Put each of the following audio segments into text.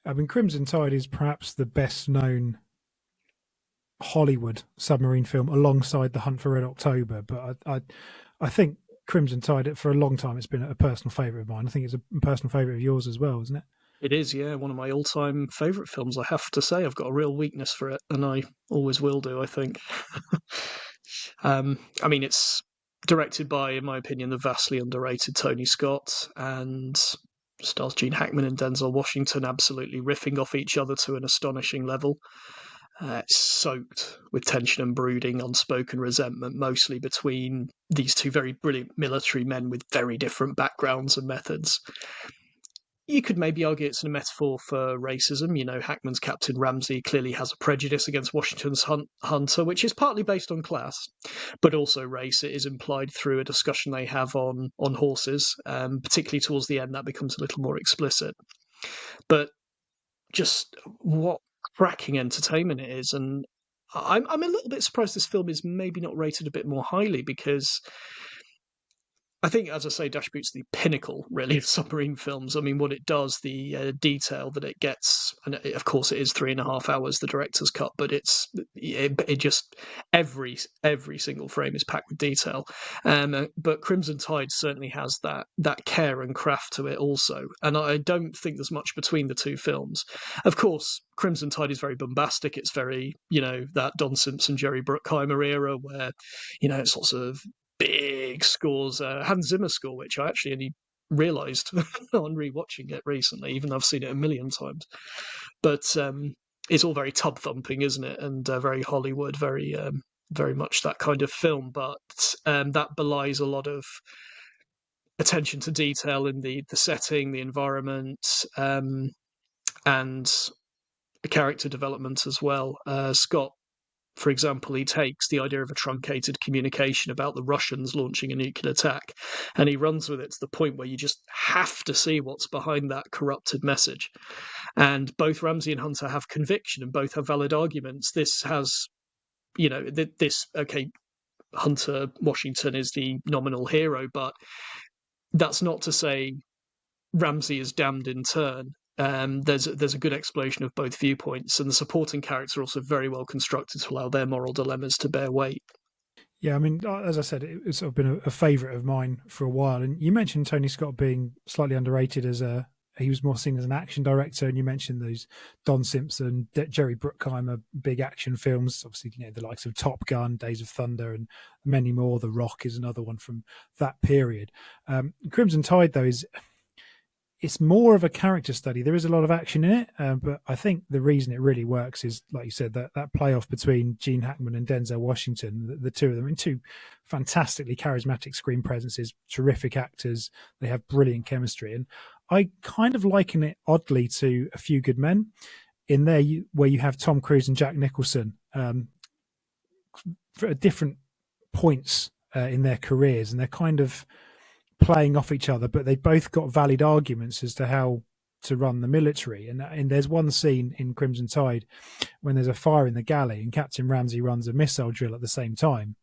I mean, Crimson Tide is perhaps the best known Hollywood submarine film alongside The Hunt for Red October. But I think Crimson Tide, for a long time, it's been a personal favourite of mine. I think it's a personal favourite of yours as well, isn't it? It is, yeah, one of my all-time favourite films. I have to say, I've got a real weakness for it, and I always will do, I think. I mean, it's directed by, in my opinion, the vastly underrated Tony Scott, and stars Gene Hackman and Denzel Washington, absolutely riffing off each other to an astonishing level. It's soaked with tension and brooding, unspoken resentment, mostly between these two very brilliant military men with very different backgrounds and methods. You could maybe argue it's a metaphor for racism. You know, Hackman's Captain Ramsey clearly has a prejudice against Washington's Hunter, which is partly based on class, but also race. It is implied through a discussion they have on horses, particularly towards the end. That becomes a little more explicit. But just what cracking entertainment it is, and I'm a little bit surprised this film is maybe not rated a bit more highly because I think, as I say, Dash Boot's the pinnacle, really, of submarine films. I mean, what it does, the detail that it gets, and of course it is 3.5 hours, the director's cut, but it just every single frame is packed with detail. But Crimson Tide certainly has that care and craft to it also, and I don't think there's much between the two films. Of course, Crimson Tide is very bombastic. It's very, that Don Simpson, Jerry Bruckheimer era where, it's lots of big scores. Hans Zimmer score, which I actually only realised on rewatching it recently, even though I've seen it a million times. But it's all very tub thumping, isn't it? And very Hollywood, very much that kind of film. But that belies a lot of attention to detail in the setting, the environment, and character development as well. Scott, for example, he takes the idea of a truncated communication about the Russians launching a nuclear attack and he runs with it to the point where you just have to see what's behind that corrupted message. And both Ramsey and Hunter have conviction and both have valid arguments. This has, okay, Hunter Washington is the nominal hero, but that's not to say Ramsey is damned in turn. There's a good exploration of both viewpoints, and the supporting characters are also very well constructed to allow their moral dilemmas to bear weight. Yeah, I mean, as I said, it's sort of been a favourite of mine for a while. And you mentioned Tony Scott being slightly underrated he was more seen as an action director, and you mentioned those Don Simpson, Jerry Bruckheimer big action films. Obviously, the likes of Top Gun, Days of Thunder, and many more. The Rock is another one from that period. Crimson Tide, though, it's more of a character study. There is a lot of action in it, but I think the reason it really works is, like you said, that playoff between Gene Hackman and Denzel Washington, the two of them, and two fantastically charismatic screen presences, terrific actors. They have brilliant chemistry. And I kind of liken it oddly to A Few Good Men in there, where you have Tom Cruise and Jack Nicholson for different points in their careers, and they're kind of playing off each other, but they both got valid arguments as to how to run the military. And there's one scene in Crimson Tide when there's a fire in the galley and Captain Ramsey runs a missile drill at the same time.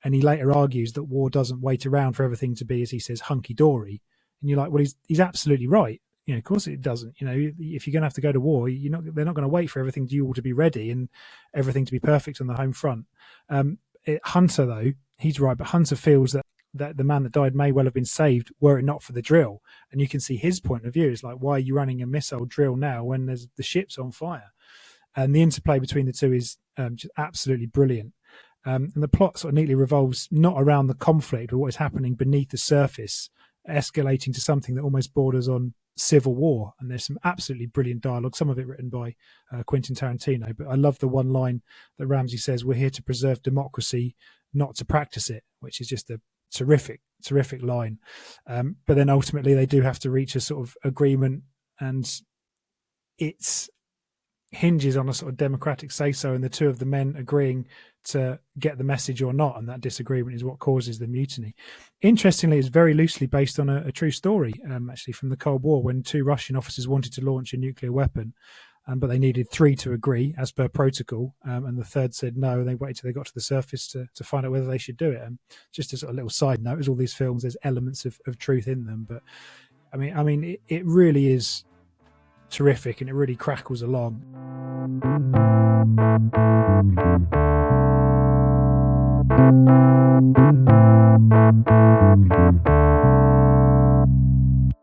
And he later argues that war doesn't wait around for everything to be, as he says, hunky-dory. And you're like, well, he's absolutely right. Of course it doesn't. If you're going to have to go to war, they're not going to wait for everything you all to be ready and everything to be perfect on the home front. Hunter, though, he's right, but Hunter feels that the man that died may well have been saved were it not for the drill. And you can see his point of view. It's like, why are you running a missile drill now when the ship's on fire? And the interplay between the two is just absolutely brilliant. And the plot sort of neatly revolves not around the conflict or what is happening beneath the surface, escalating to something that almost borders on civil war. And there's some absolutely brilliant dialogue, some of it written by Quentin Tarantino. But I love the one line that Ramsey says, "We're here to preserve democracy, not to practice it," which is just a terrific line. But then ultimately they do have to reach a sort of agreement, and it hinges on a sort of democratic say-so and the two of the men agreeing to get the message or not, and that disagreement is what causes the mutiny. Interestingly, it's very loosely based on a true story, actually, from the Cold War, when two Russian officers wanted to launch a nuclear weapon, but they needed three to agree as per protocol, and the third said no, and they waited till they got to the surface to find out whether they should do it. And just a sort of little side note, as all these films, there's elements of truth in them, but I mean it really is terrific, and it really crackles along.